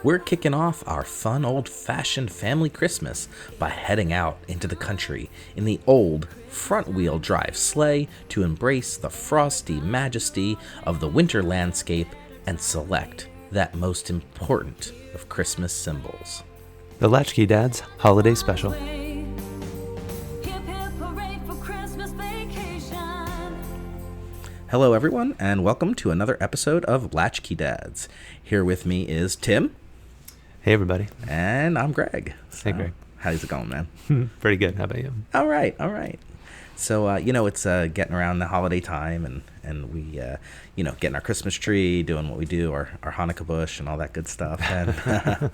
We're kicking off our fun old-fashioned family Christmas by heading out into the country in the old front-wheel drive sleigh to embrace the frosty majesty of the winter landscape and select that most important of Christmas symbols. The Latch-Key Dads Holiday Special. Hello everyone, and welcome to another episode of Latch-Key Dads. Here with me is Tim. Hey everybody. And I'm Greg. Hey Greg. How's it going, man? Pretty good. How about you? All right. So, it's getting around the holiday time, and we, getting our Christmas tree, doing what we do, our Hanukkah bush and all that good stuff. And,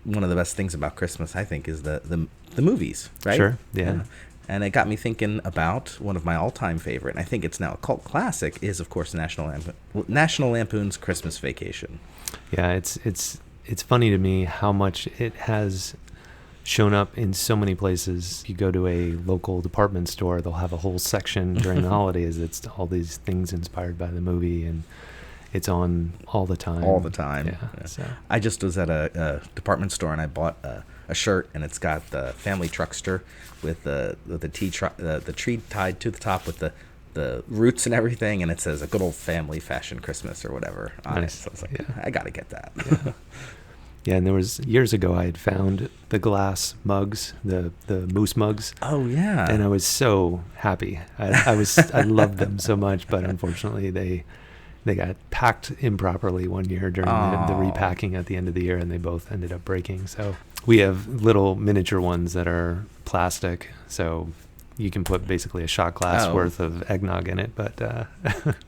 one of the best things about Christmas, I think, is the movies, right? Sure, yeah. And it got me thinking about one of my all-time favorite, and I think it's now a cult classic, is, of course, National Lampoon's Christmas Vacation. Yeah, it's funny to me how much it has shown up in so many places. You go to a local department store, they'll have a whole section during the holidays. It's all these things inspired by the movie, and it's on all the time. Yeah. So. I just was at a department store and I bought a shirt, and it's got the family truckster with the tree tied to the top with the roots and everything, and it says a good old family fashion Christmas or whatever on it. So I was like, I gotta get that. Yeah, and there was years ago I had found the glass mugs, the moose mugs. Oh yeah. And I was so happy. I loved them so much, but unfortunately they got packed improperly one year during the repacking at the end of the year, and they both ended up breaking. So we have little miniature ones that are plastic, so you can put basically a shot glass worth of eggnog in it, but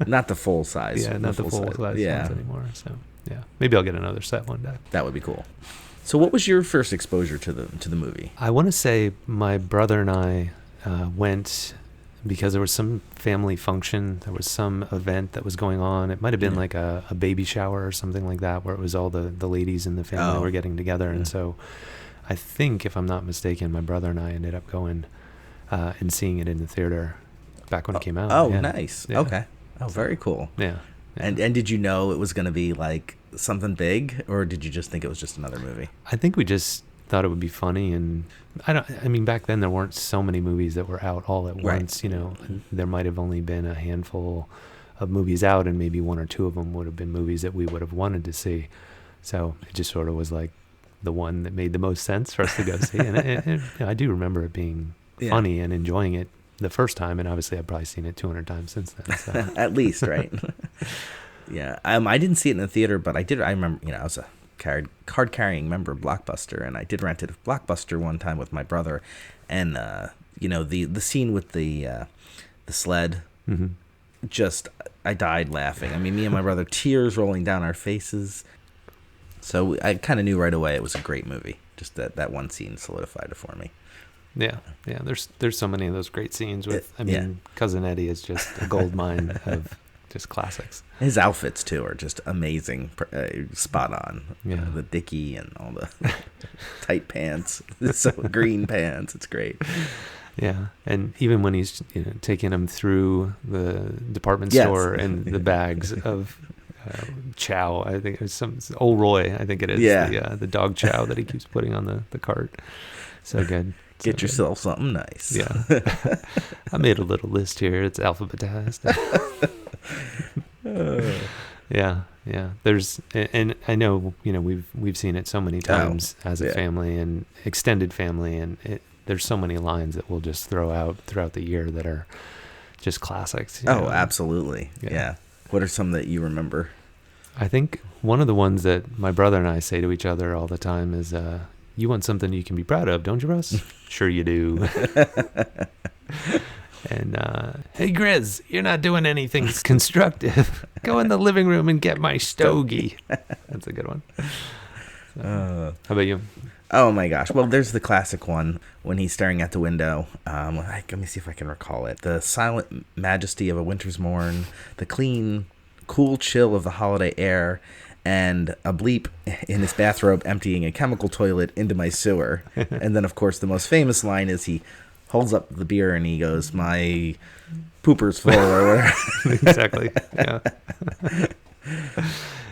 not the full size. Yeah, not the full size ones anymore. So yeah, maybe I'll get another set one day. That would be cool. So, what was your first exposure to the movie? I want to say my brother and I went because there was some family function. There was some event that was going on. It might have been like a baby shower or something like that, where it was all the ladies in the family were getting together, and so I think, if I'm not mistaken, my brother and I ended up going and seeing it in the theater back when it came out. Oh, nice. Yeah. Okay. Oh, very cool. Yeah. And did you know it was going to be like something big, or did you just think it was just another movie? I think we just thought it would be funny, and I mean, back then there weren't so many movies that were out all at once. You know, there might have only been a handful of movies out, and maybe one or two of them would have been movies that we would have wanted to see. So it just sort of was like the one that made the most sense for us to go see. And I do remember it being funny and enjoying it the first time, and obviously I've probably seen it 200 times since then. So. At least, right? Yeah. I didn't see it in the theater, but I remember, I was a card-carrying member of Blockbuster, and I did rent it at Blockbuster one time with my brother, and the scene with the sled, just I died laughing. I mean, me and my brother, tears rolling down our faces. So I kind of knew right away it was a great movie. Just that one scene solidified it for me. Yeah. There's so many of those great scenes with. Cousin Eddie is just a gold mine of just classics. His outfits too are just amazing, spot on. Yeah, the dicky and all the tight pants, so green pants. It's great. Yeah, and even when he's taking him through the department store and the bags of chow, I think it's some old Roy. I think it is. Yeah, the dog chow that he keeps putting on the cart. So good. Get yourself something nice. Yeah. I made a little list here. It's alphabetized. Yeah. There's, and I know, we've seen it so many times as a family and extended family, and there's so many lines that we'll just throw out throughout the year that are just classics. Absolutely. Yeah. What are some that you remember? I think one of the ones that my brother and I say to each other all the time is, you want something you can be proud of, don't you, Russ? Sure you do. And, hey, Grizz, you're not doing anything constructive. Go in the living room and get my stogie. That's a good one. So, how about you? Oh, my gosh. Well, there's the classic one when he's staring out the window. Let me see if I can recall it. The silent majesty of a winter's morn, the clean, cool chill of the holiday air, and a bleep in his bathrobe emptying a chemical toilet into my sewer. And then, of course, the most famous line is he holds up the beer and he goes, "My pooper's full," or whatever. Exactly. Yeah.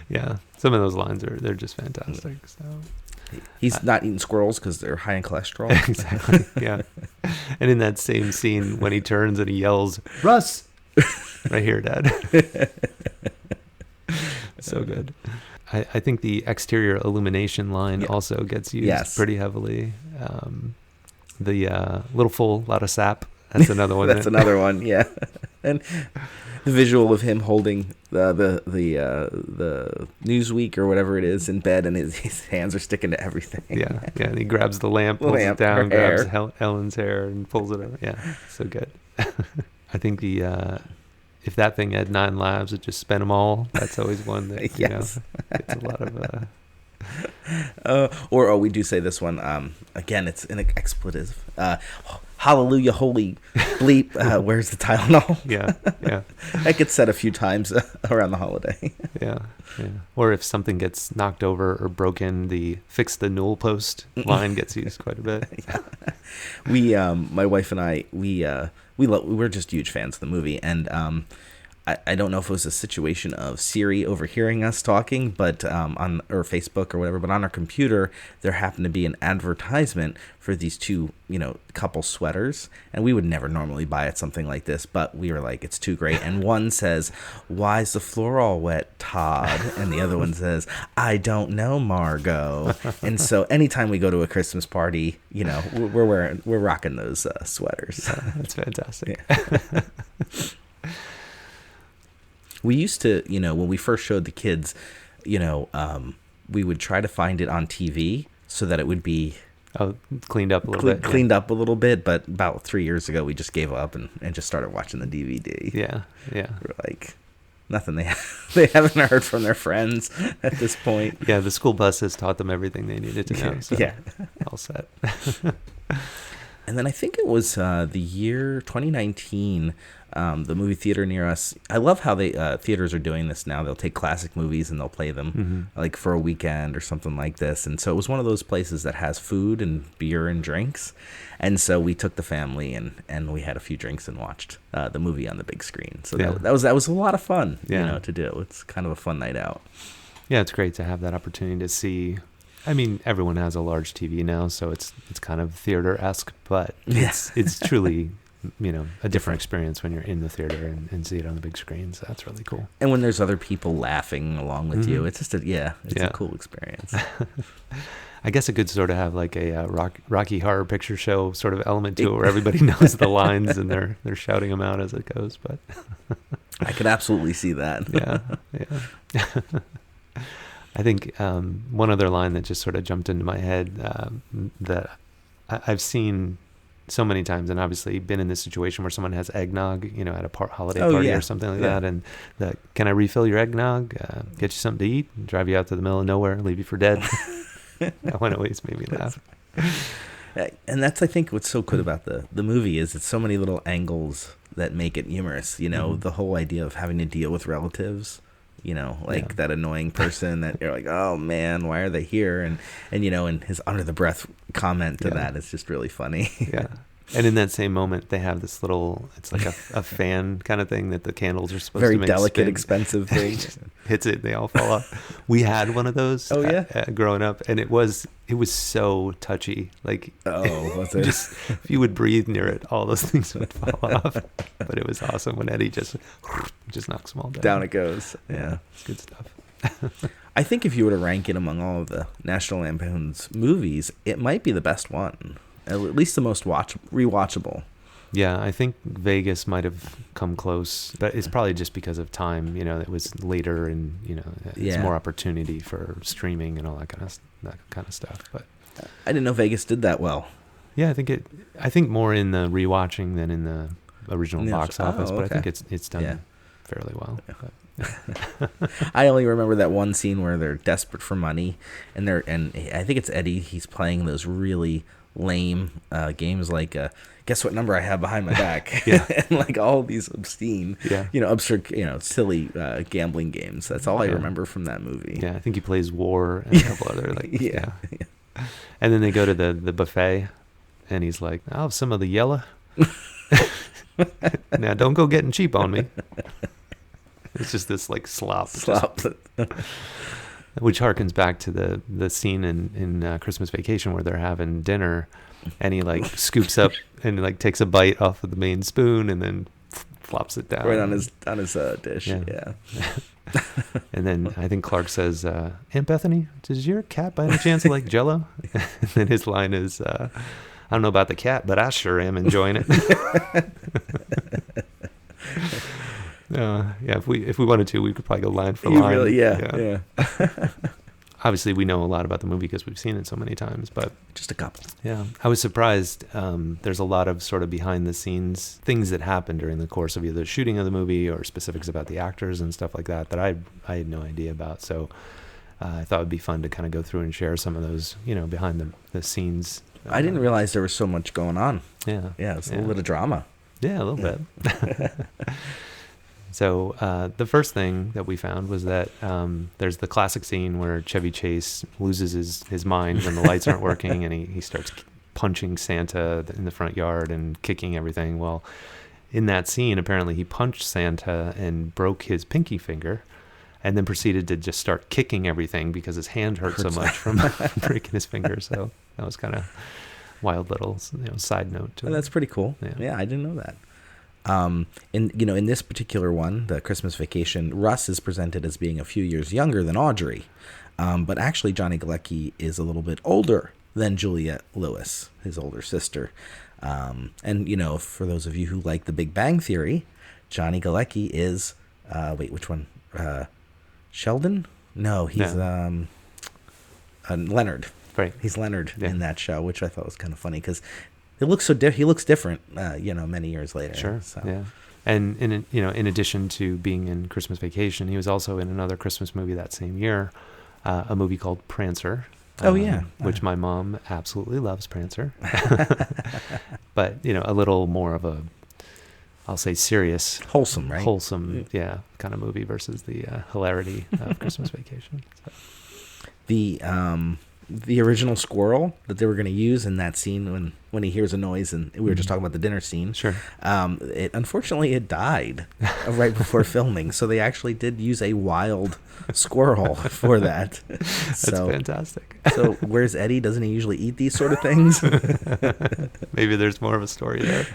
Yeah. Some of those lines they're just fantastic. So he's not eating squirrels because they're high in cholesterol. Exactly. Yeah. And in that same scene when he turns and he yells, "Russ!" Right here, Dad. So good. I think the exterior illumination line also gets used pretty heavily. The little fool, lot of sap. That's another one. That's another one. Yeah. And the visual of him holding the Newsweek or whatever it is in bed, and his hands are sticking to everything. Yeah. Yeah. And he grabs the lamp, pulls it down, grabs Ellen's hair, and pulls it over. Yeah. So good. I think if that thing had 9 lives, it just spent them all. That's always one that gets a lot of. We do say this one again. It's an expletive. Hallelujah, holy bleep. Where's the Tylenol? Yeah. That gets said a few times around the holiday. Yeah. Or if something gets knocked over or broken, the fix the newel post line gets used quite a bit. Yeah. We, my wife and I, we're just huge fans of the movie, and I don't know if it was a situation of Siri overhearing us talking, but or Facebook or whatever, but on our computer there happened to be an advertisement for these two, couple sweaters, and we would never normally buy it something like this, but we were like, it's too great. And one says, "Why's the floor all wet, Todd?" And the other one says, "I don't know, Margot." And so anytime we go to a Christmas party, we're rocking those sweaters. That's fantastic. Yeah. We used to, when we first showed the kids, we would try to find it on TV so that it would be cleaned up a little bit. Cleaned up a little bit, but about 3 years ago, we just gave up and just started watching the DVD. Yeah. We're like, nothing they haven't heard from their friends at this point. Yeah, the school bus has taught them everything they needed to know. So yeah. All set. And then I think it was the year 2019, the movie theater near us. I love how they theaters are doing this now. They'll take classic movies and they'll play them like for a weekend or something like this. And so it was one of those places that has food and beer and drinks. And so we took the family and we had a few drinks and watched the movie on the big screen. So that was a lot of fun, to do. It's kind of a fun night out. Yeah, it's great to have that opportunity to see. I mean, everyone has a large TV now, so it's kind of theater-esque, but it's truly, a different experience when you're in the theater and see it on the big screen. So that's really cool. And when there's other people laughing along with you, it's just a cool experience. I guess it could sort of have like a Rocky Horror Picture Show sort of element to it, where everybody knows the lines and they're shouting them out as it goes. But I could absolutely see that. Yeah. I think one other line that just sort of jumped into my head that I've seen so many times, and obviously been in this situation where someone has eggnog, at a holiday party or something like that, and can I refill your eggnog? Get you something to eat? Drive you out to the middle of nowhere, leave you for dead? That one always made me laugh. And that's, I think, what's so good about the movie is it's so many little angles that make it humorous. The whole idea of having to deal with relatives. That annoying person that you're like, oh man, why are they here? And his under the breath comment to that is just really funny. Yeah. And in that same moment, they have this little, it's like a fan kind of thing that the candles are supposed to make delicate, spin. Expensive thing. Hits it, they all fall off. We had one of those growing up, and it was so touchy. Like, was it? Just, if you would breathe near it, all those things would fall off. But it was awesome when Eddie just knocks them all down. Down it goes. Yeah. It's good stuff. I think if you were to rank it among all of the National Lampoon's movies, it might be the best one. At least the most rewatchable. Yeah, I think Vegas might have come close, but it's probably just because of time. It was later, and it's more opportunity for streaming and all that kind of stuff. But I didn't know Vegas did that well. Yeah, I think more in the rewatching than in the original box office. But I think it's done fairly well. Yeah. I only remember that one scene where they're desperate for money, and I think it's Eddie. He's playing those really lame games like guess what number I have behind my back. And like all these obscene absurd silly gambling games. That's all I remember from that movie. I think he plays War and a couple other and then they go to the buffet and he's like, "I'll have some of the yellow." Now, don't go getting cheap on me. It's just this like slop. Which harkens back to the scene in Christmas Vacation where they're having dinner, and he like scoops up and like takes a bite off of the main spoon and then flops it down right on his dish. Yeah. And then I think Clark says, "Aunt Bethany, does your cat by any chance like Jell-O?" And then his line is, "I don't know about the cat, but I sure am enjoying it." Yeah, if we wanted to, we could probably go line for line. Really, yeah. Obviously, we know a lot about the movie because we've seen it so many times, but just a couple. Yeah, I was surprised. There's a lot of sort of behind the scenes things that happened during the course of either the shooting of the movie or specifics about the actors and stuff like that I had no idea about. So I thought it'd be fun to kind of go through and share some of those, behind the scenes. I didn't realize there was so much going on. Yeah, it's a little bit of drama. Yeah, a little bit. So the first thing that we found was that there's the classic scene where Chevy Chase loses his mind when the lights aren't working, and he starts punching Santa in the front yard and kicking everything. Well, in that scene, apparently he punched Santa and broke his pinky finger, and then proceeded to just start kicking everything because his hand hurt so much from breaking his finger. So that was kind of wild little side note to it. That's pretty cool. Yeah, I didn't know that. In this particular one, the Christmas Vacation, Russ is presented as being a few years younger than Audrey, but actually Johnny Galecki is a little bit older than Juliette Lewis, his older sister. And for those of you who like The Big Bang Theory, Johnny Galecki is which one? Sheldon? No, he's Leonard. Right. He's Leonard in that show, which I thought was kind of funny because he looks different, many years later. Sure. So. Yeah. And in addition to being in Christmas Vacation, he was also in another Christmas movie that same year, a movie called Prancer. Which my mom absolutely loves Prancer. But, a little more of a, I'll say serious. Wholesome, right? Wholesome, kind of movie versus the hilarity of Christmas Vacation. So. The original squirrel that they were going to use in that scene when he hears a noise, and we were just talking about the dinner scene. Sure. Unfortunately, it died right before filming, so they actually did use a wild squirrel for that. That's fantastic. So where's Eddie? Doesn't he usually eat these sort of things? Maybe there's more of a story there.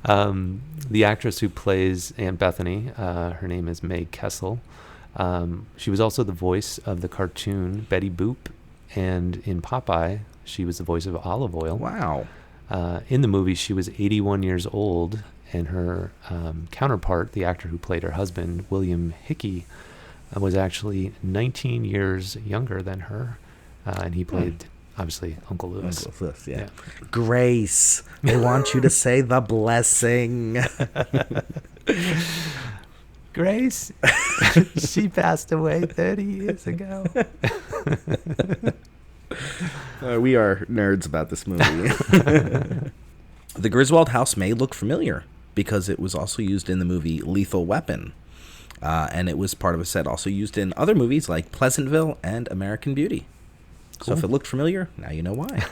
The actress who plays Aunt Bethany, her name is Mae Kessel. She was also the voice of the cartoon Betty Boop, and in Popeye, she was the voice of Olive Oil. Wow. In the movie, she was 81 years old, and her counterpart, the actor who played her husband, William Hickey, was actually 19 years younger than her, and he played, obviously, Uncle Lewis. Uncle Lewis, yeah. Grace, they want you to say the blessing. Grace, she passed away 30 years ago. We are nerds about this movie. The Griswold house may look familiar because it was also used in the movie Lethal Weapon. And it was part of a set also used in other movies like Pleasantville and American Beauty. Cool. So if it looked familiar, now you know why.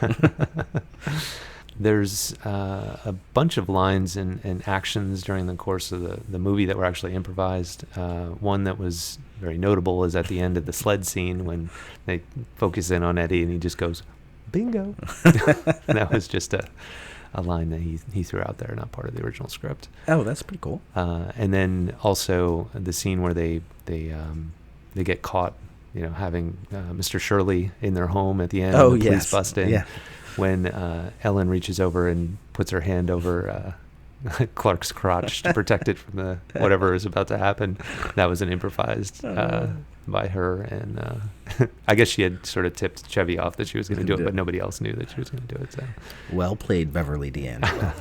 There's a bunch of lines and actions during the course of the movie that were actually improvised. One that was very notable is at the end of the sled scene when they focus in on Eddie and he just goes, "Bingo." That was just a line that he threw out there, not part of the original script. Oh, that's pretty cool. And then also the scene where they get caught, having Mr. Shirley in their home at the end. Oh, the police yes. bust in. Yeah. When Ellen reaches over and puts her hand over Clark's crotch to protect it from whatever is about to happen, that was an improvised by her. And I guess she had sort of tipped Chevy off that she was going to do it, but nobody else knew that she was going to do it. So. Well played, Beverly D'Angelo.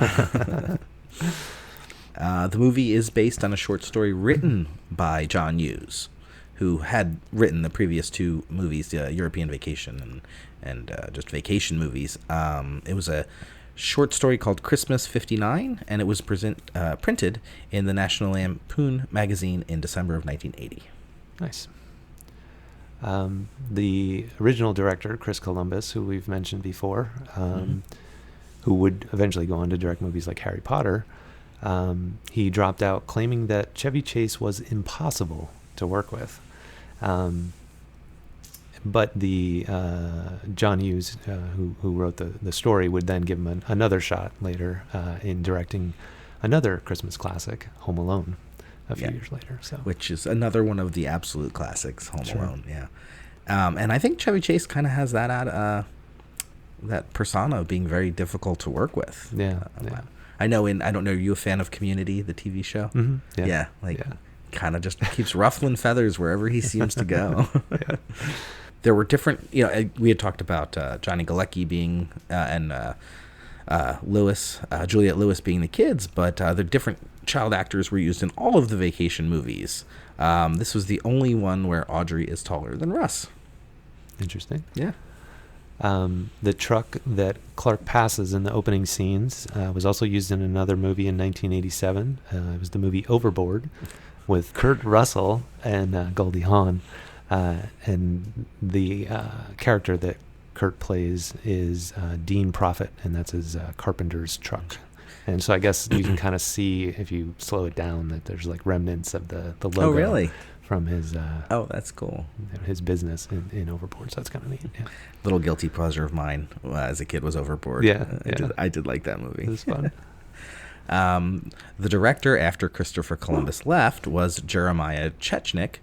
The movie is based on a short story written by John Hughes, who had written the previous two movies, European Vacation and just vacation movies. It was a short story called Christmas 59, and it was printed in the National Lampoon magazine in December of 1980. Nice. The original director, Chris Columbus, who we've mentioned before, who would eventually go on to direct movies like Harry Potter, he dropped out claiming that Chevy Chase was impossible to work with. But the John Hughes, who wrote the story, would then give him another shot later in directing another Christmas classic, Home Alone, a few years later. So, which is another one of the absolute classics, Home Alone. Yeah, and I think Chevy Chase kind of has that persona of being very difficult to work with. Yeah. I know. I don't know. Are you a fan of Community, the TV show? Mm-hmm. Yeah. Kind of just keeps ruffling feathers wherever he seems to go. Yeah. There were different, we had talked about Johnny Galecki being, and Juliette Lewis being the kids, but the different child actors were used in all of the Vacation movies. This was the only one where Audrey is taller than Russ. Interesting. Yeah. The truck that Clark passes in the opening scenes was also used in another movie in 1987. It was the movie Overboard with Kurt Russell and Goldie Hawn. And the character that Kurt plays is Dean Prophet, and that's his carpenter's truck. And so I guess you can kind of see, if you slow it down, that there's like remnants of the logo. Oh, really? From his that's cool. His business in Overboard. So that's kind of neat. Yeah. Little guilty pleasure of mine as a kid was Overboard. Yeah, I did like that movie. It was fun. The director after Christopher Columbus left was Jeremiah Chechnik,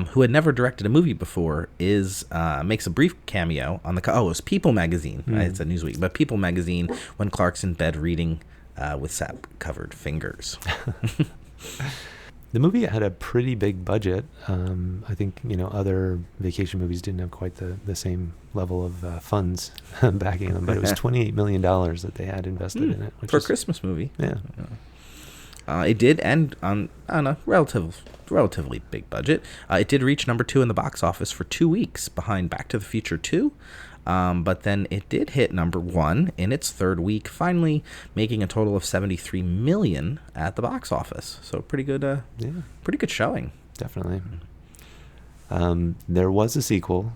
who had never directed a movie before. Makes a brief cameo on it was People magazine. It's a Newsweek, but People magazine when Clark's in bed reading with sap-covered fingers. The movie had a pretty big budget. I think other vacation movies didn't have quite the same level of funds backing them, but it was $28 million that they had invested in it. For a Christmas movie. Yeah. It did end on a relatively big budget. It did reach number 2 in the box office for 2 weeks behind Back to the Future 2. But then it did hit number 1 in its third week, finally making a total of $73 million at the box office. So pretty good showing. Definitely. There was a sequel.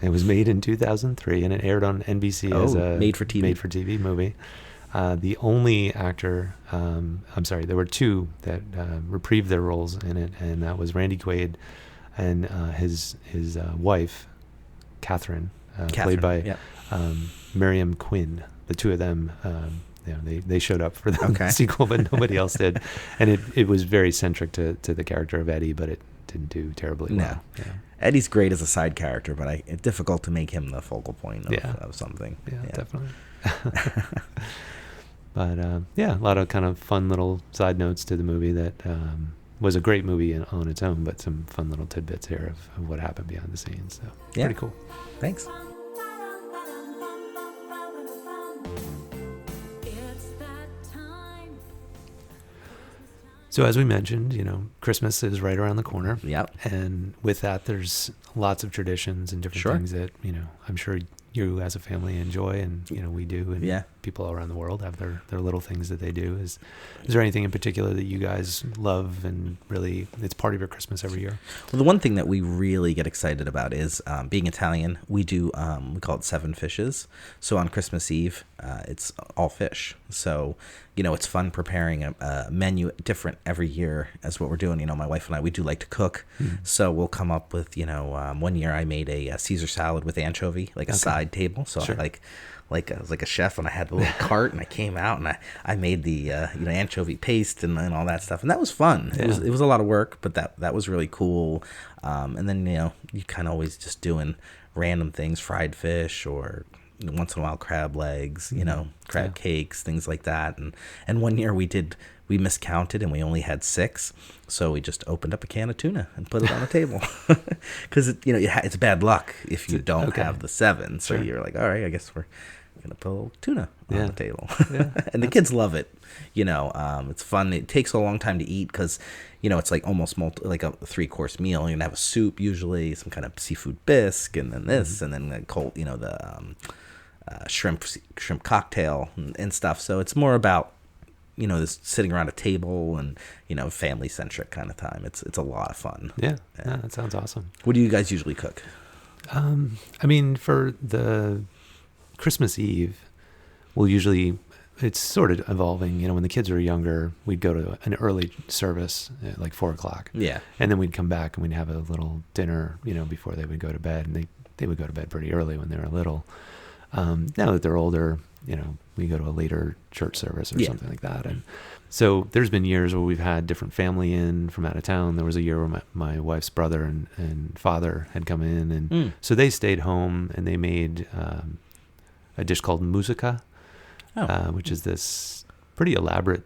It was made in 2003, and it aired on NBC as a made-for-TV movie. The only actor, there were 2 that reprieved their roles in it, and that was Randy Quaid and his wife, Catherine. Played by Miriam Quinn. The 2 of them, they showed up for the sequel, but nobody else did. And it was very centric to the character of Eddie, but it didn't do terribly well. Yeah. Eddie's great as a side character, but it's difficult to make him the focal point of something. Yeah, definitely. But a lot of kind of fun little side notes to the movie that was a great movie on its own, but some fun little tidbits here of what happened behind the scenes. So pretty cool. Thanks. So as we mentioned, Christmas is right around the corner. Yep. And with that, there's lots of traditions and different things that, I'm sure you as a family enjoy, and, we do, and people all around the world have their little things that they do. Is there anything in particular that you guys love and really it's part of your Christmas every year? Well, the one thing that we really get excited about is being Italian. We do, we call it 7 fishes. So on Christmas Eve, it's all fish. So, it's fun preparing a menu different every year as what we're doing. My wife and I, we do like to cook. So we'll come up with, one year I made a Caesar salad with anchovy, like a side table. So I I was like a chef, and I had the little cart, and I came out and I made the anchovy paste and all that stuff, and that was fun. It was a lot of work, but that was really cool. And then you kind of always just doing random things, fried fish, or once in a while crab legs, crab cakes, things like that. And one year we miscounted and we only had 6, so we just opened up a can of tuna and put it on the table, because it's bad luck if you don't have the 7. So you're like, all right, I guess we're gonna put a little tuna on the table. And the kids love it. It's fun. It takes a long time to eat because it's like almost like a 3-course meal. You're gonna have a soup, usually some kind of seafood bisque, and then this, and then the cold, shrimp cocktail and stuff. So it's more about this sitting around a table and family centric kind of time. It's a lot of fun. Yeah, that sounds awesome. What do you guys usually cook? I mean, for the Christmas Eve, it's sort of evolving. When the kids were younger, we'd go to an early service at like 4:00. Yeah. And then we'd come back and we'd have a little dinner, before they would go to bed. And they would go to bed pretty early when they were little. Now that they're older, we go to a later church service or something like that. And so there's been years where we've had different family in from out of town. There was a year where my wife's brother and father had come in. And so they stayed home and they made a dish called musica, which is this pretty elaborate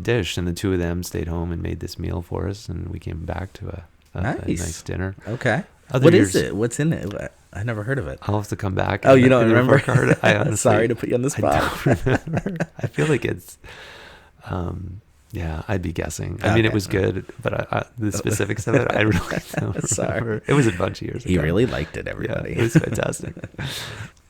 dish. And the two of them stayed home and made this meal for us. And we came back to a nice dinner. Okay. What is it? What's in it? I never heard of it. I'll have to come back. Oh, you don't remember? I honestly, sorry to put you on the spot. I don't remember. I feel like it's, I'd be guessing. I mean, it was good, but the specifics of it, I really don't remember. It was a bunch of years ago. He really liked it, everybody. Yeah, it was fantastic.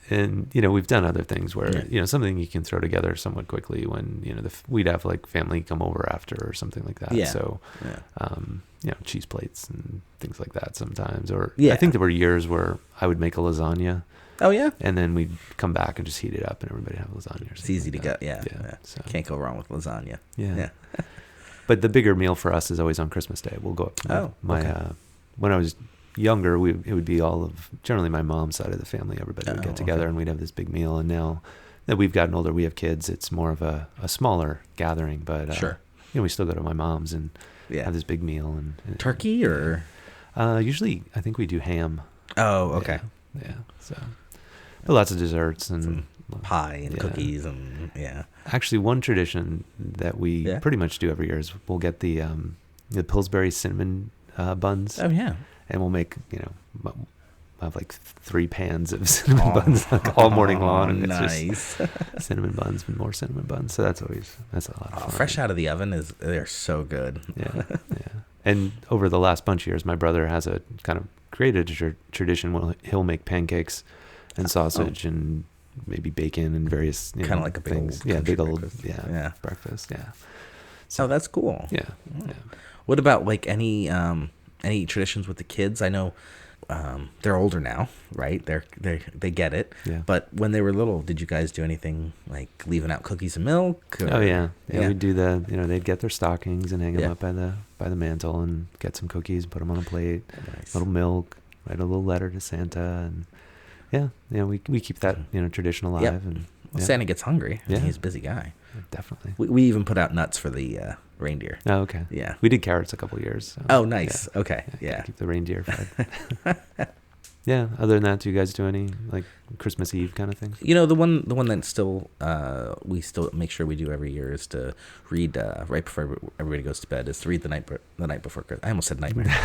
And, we've done other things where, something you can throw together somewhat quickly when, we'd have like family come over after or something like that. Yeah. So, cheese plates and things like that sometimes. Or I think there were years where I would make a lasagna. Oh, yeah? And then we'd come back and just heat it up and everybody have lasagna. It's easy to get, yeah. So. Can't go wrong with lasagna. Yeah. But the bigger meal for us is always on Christmas Day. We'll go up. When I was younger, it would be generally my mom's side of the family. Everybody would get together and we'd have this big meal. And now that we've gotten older, we have kids, it's more of a smaller gathering. But sure. We still go to my mom's and have this big meal. And turkey or? Usually, I think we do ham. Oh, okay. Yeah. So, but lots of desserts and some pie and cookies and Actually, one tradition that we pretty much do every year is we'll get the Pillsbury cinnamon buns. Oh yeah. And we'll make I have like 3 pans of cinnamon buns like all morning long. And nice. It's just cinnamon buns and more cinnamon buns. So that's a lot of fun. Fresh out of the oven they're so good. Yeah. And over the last bunch of years, my brother has a kind of created a tradition where he'll make pancakes and sausage and maybe bacon and various kind of like a big old breakfast. Yeah. So that's cool. Yeah. What about like any traditions with the kids? I know they're older now, right? They get it. Yeah. But when they were little, did you guys do anything like leaving out cookies and milk? Or? Oh yeah. We'd do they'd get their stockings and hang them up by the mantle and get some cookies, put them on a plate, nice. A little milk, write a little letter to Santa, and we keep that tradition alive. Yep. And Santa gets hungry. Yeah. He's a busy guy. Definitely. We even put out nuts for the reindeer. Oh, okay. Yeah. We did carrots a couple of years. So, oh, nice. Yeah. Okay. Yeah. Keep the reindeer fed. Yeah. Other than that, do you guys do any like Christmas Eve kind of things? The one that still we still make sure we do every year is to read right before everybody goes to bed. Is to read the night before Christmas. I almost said nightmare.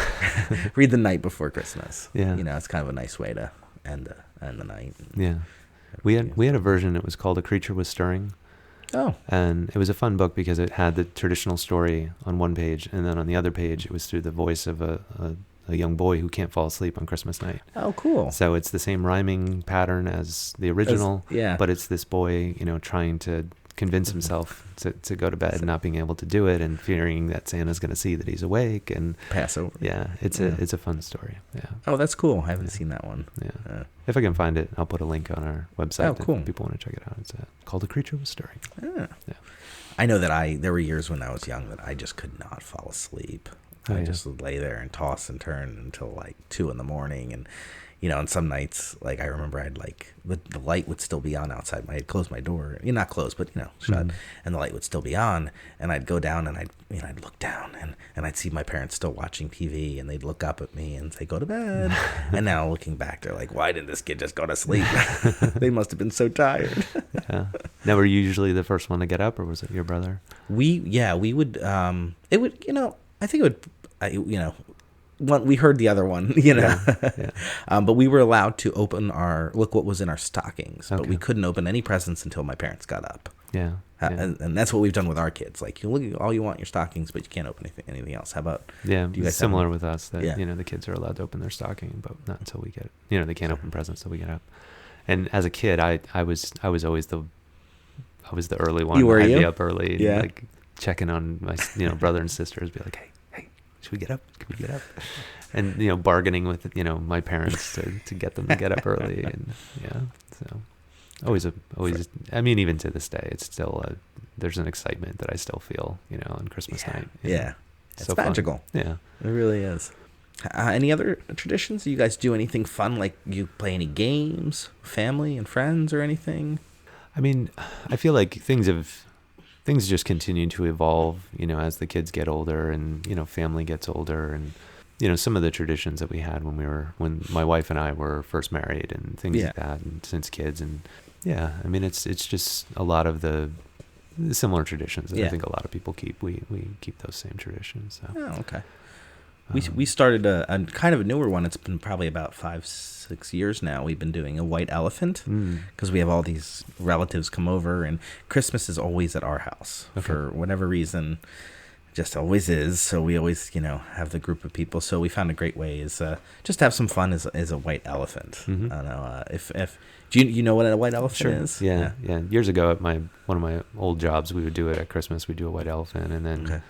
Read the night before Christmas. Yeah. It's kind of a nice way to end the night. Yeah. We had a version that was called A Creature Was Stirring. Oh. And it was a fun book because it had the traditional story on one page, and then on the other page it was through the voice of a young boy who can't fall asleep on Christmas night. Oh, cool. So it's the same rhyming pattern as the original, but it's this boy, trying to convince himself to go to bed and not being able to do it and fearing that Santa's going to see that he's awake and pass over. Yeah, it's a fun story. Yeah. Oh, that's cool. I haven't seen that one. Yeah. If I can find it, I'll put a link on our website. Oh, cool. If people want to check it out. It's called A Creature Was Stirring. Yeah. I know that there were years when I was young that I just could not fall asleep. I just would lay there and toss and turn until like 2 a.m. and and some nights, like I remember I'd like the light would still be on outside. I'd close my door, not closed, but shut, and the light would still be on. And I'd go down and I'd look down and I'd see my parents still watching TV, and they'd look up at me and say, "Go to bed." And now looking back, they're like, "Why didn't this kid just go to sleep?" They must have been so tired. Yeah. Now, were you usually the first one to get up, or was it your brother? We would. It would. I think it would. We heard the other one, but we were allowed to look what was in our stockings, but we couldn't open any presents until my parents got up. Yeah. And that's what we've done with our kids. Like, you look at all you want in your stockings, but you can't open anything else. How about? Yeah, do you guys similar with us that the kids are allowed to open their stocking, but not until we get they can't open presents until we get up. And as a kid, I was always I was the early one. I'd be up early, and, Yeah. like checking on my brother and sisters, be like, hey, should we get up? Can we get up? And bargaining with my parents to get them to get up early, and so always. I mean, even to this day, it's still there's an excitement that I still feel on Christmas night. Yeah, it's so magical. Fun. Yeah, it really is. Any other traditions? Do you guys do anything fun? Like you play any games, family and friends, or anything? I mean, I feel like things just continue to evolve, as the kids get older and, family gets older, and, some of the traditions that we had when my wife and I were first married and things like that, and since kids. And yeah, I mean, it's just a lot of the similar traditions that I think a lot of people keep. We keep those same traditions. So. Oh, okay. We started a kind of a newer one. It's been probably about 5-6 years now. We've been doing a white elephant because we have all these relatives come over, and Christmas is always at our house for whatever reason. Just always is. So we always have the group of people. So we found a great way is just to have some fun as a white elephant. Mm-hmm. I don't know if do you know what a white elephant is? Yeah. Years ago at one of my old jobs, we would do it at Christmas. We'd do a white elephant, and then.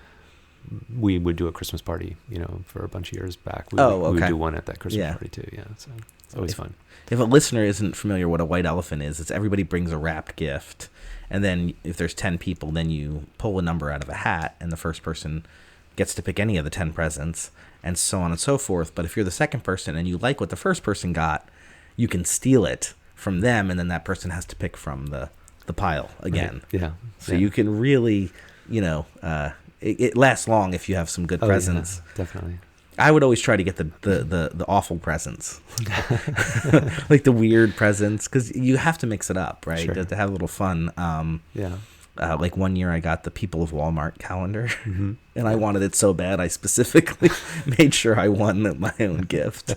We would do a Christmas party, for a bunch of years back. We would do one at that Christmas party too. Yeah, so it's always fun. If a listener isn't familiar what a white elephant is, it's everybody brings a wrapped gift, and then if there's 10 people, then you pull a number out of a hat, and the first person gets to pick any of the 10 presents, and so on and so forth. But if you're the second person and you like what the first person got, you can steal it from them, and then that person has to pick from the pile again. Right. Yeah. So you can really, it lasts long if you have some good presents. Yeah, definitely. I would always try to get the awful presents, like the weird presents, because you have to mix it up, right? Sure. To have a little fun. Like one year I got the People of Walmart calendar, and I wanted it so bad I specifically made sure I won my own gift.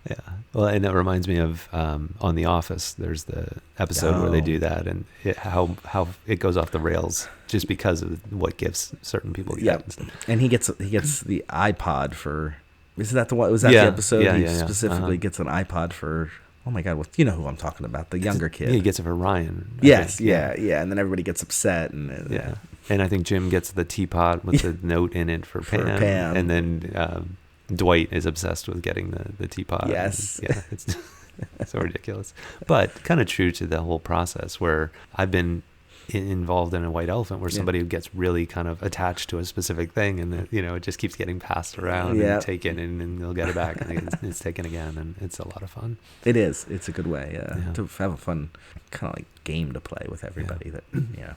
Yeah. Well, and that reminds me of on The Office. There's the episode where they do that, and how it goes off the rails just because of what gifts certain people get. Yeah, and he gets the iPod for. Is that the one? Was that the episode? Yeah, he specifically gets an iPod for. Oh my God! You know who I'm talking about? The younger kid. Yeah, he gets it for Ryan. Yes. Yeah. And then everybody gets upset, and and I think Jim gets the teapot with the note in it for Pam, and then. Dwight is obsessed with getting the teapot. Yes. And, it's so ridiculous. But kind of true to the whole process where I've been involved in a white elephant where somebody gets really kind of attached to a specific thing, and it just keeps getting passed around and taken, and then they'll get it back and it's taken again, and it's a lot of fun. It is. It's a good way to have a fun kind of like game to play with everybody. I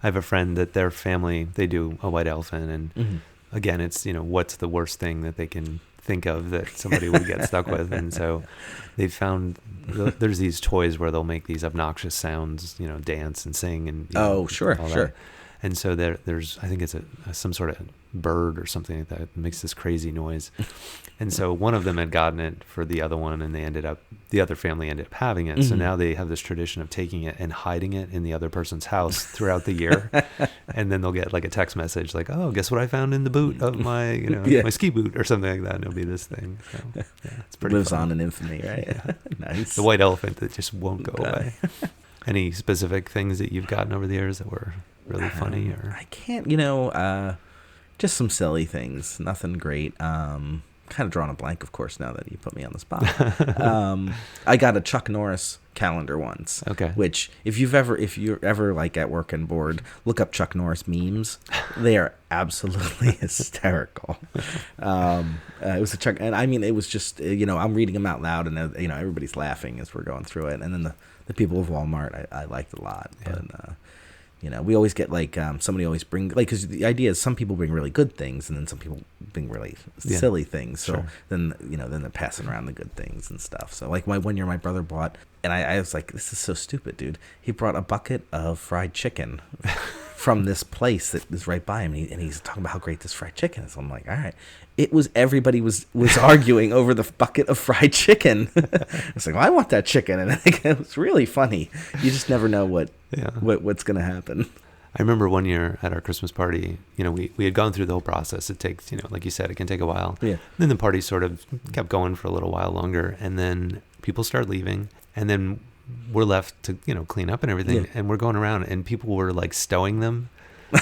have a friend that their family, they do a white elephant, and again, it's, what's the worst thing that they can think of that somebody would get stuck with. And so they found there's these toys where they'll make these obnoxious sounds, dance and sing. And sure. That. And so there's, I think it's some sort of bird or something like that makes this crazy noise. And so one of them had gotten it for the other one, and the other family ended up having it. So now they have this tradition of taking it and hiding it in the other person's house throughout the year. And then they'll get like a text message like, oh, guess what I found in the boot of my, my ski boot or something like that. And it'll be this thing. So it's pretty lives fun. on in infamy, right? Yeah. Nice. The white elephant that just won't go away. Any specific things that you've gotten over the years that were really funny? Or I can't, just some silly things. Nothing great. Kind of drawing a blank, of course, now that you put me on the spot. I got a Chuck Norris calendar once. Okay. Which, if you're ever like at work and bored, look up Chuck Norris memes. They are absolutely hysterical. It was a Chuck, and I mean, it was just I'm reading them out loud, and everybody's laughing as we're going through it, and then the People of Walmart I liked a lot, but. We always get like somebody always bring like because the idea is some people bring really good things and then some people bring really silly things. So then they're passing around the good things and stuff. So like one year my brother bought, and I was like, this is so stupid, dude. He brought a bucket of fried chicken from this place that is right by him, and he's talking about how great this fried chicken is. I'm like, all right. Everybody was arguing over the bucket of fried chicken. I was like, well, I want that chicken, and it was really funny. You just never know what's going to happen. I remember one year at our Christmas party, we had gone through the whole process. It takes, like you said, it can take a while. Yeah. Then the party sort of kept going for a little while longer, and then people started leaving, and then we're left to, clean up and everything. Yeah. And we're going around and people were like stowing them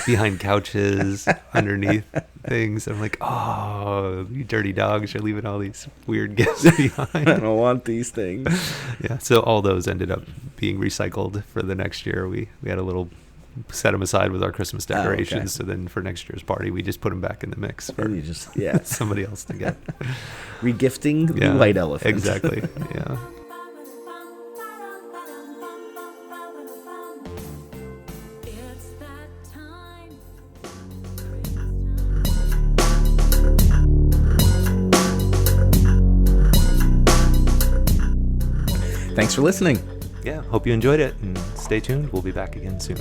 behind couches, underneath things. I'm like, oh, you dirty dogs, you're leaving all these weird gifts behind. I don't want these things. Yeah, so all those ended up being recycled for the next year. We had a little set them aside with our Christmas decorations. Okay. So then for next year's party, we just put them back in the mix for somebody else to get. Regifting the white elephant. Exactly. Yeah. Thanks for listening. Yeah, hope you enjoyed it, and stay tuned. We'll be back again soon.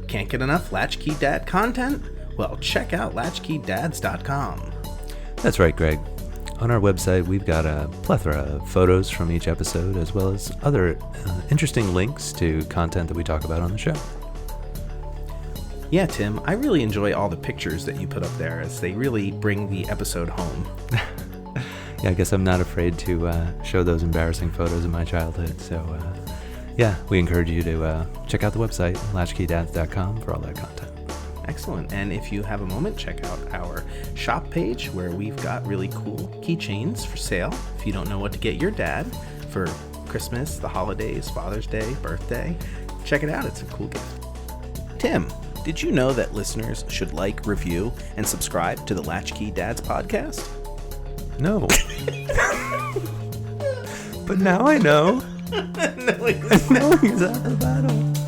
Can't get enough Latch-Key Dad content? Well, check out latchkeydads.com. That's right, Greg. On our website, we've got a plethora of photos from each episode, as well as other interesting links to content that we talk about on the show. Yeah, Tim, I really enjoy all the pictures that you put up there, as they really bring the episode home. Yeah, I guess I'm not afraid to show those embarrassing photos of my childhood. So, yeah, we encourage you to check out the website, latchkeydads.com, for all that content. Excellent. And if you have a moment, check out our shop page where we've got really cool keychains for sale. If you don't know what to get your dad for Christmas, the holidays, Father's Day, birthday, check it out. It's a cool gift. Tim, did you know that listeners should like, review, and subscribe to the Latch-Key Dads podcast? No. But now I know. No, I know exactly about it.